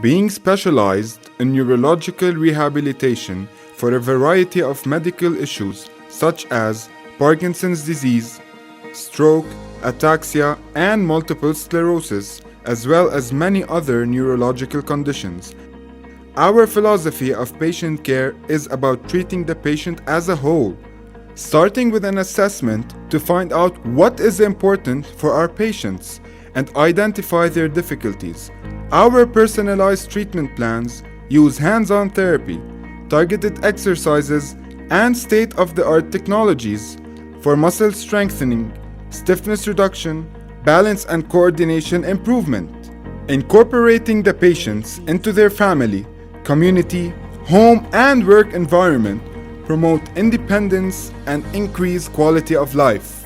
being specialized in neurological rehabilitation for a variety of medical issues such as Parkinson's disease, stroke, ataxia, and multiple sclerosis, as well as many other neurological conditions. Our philosophy of patient care is about treating the patient as a whole, starting with an assessment to find out what is important for our patients and identify their difficulties. Our personalized treatment plans use hands-on therapy, targeted exercises, and state-of-the-art technologies for muscle strengthening, stiffness reduction, balance and coordination improvement. Incorporating the patients into their family, community, home, and work environment promote independence and increase quality of life.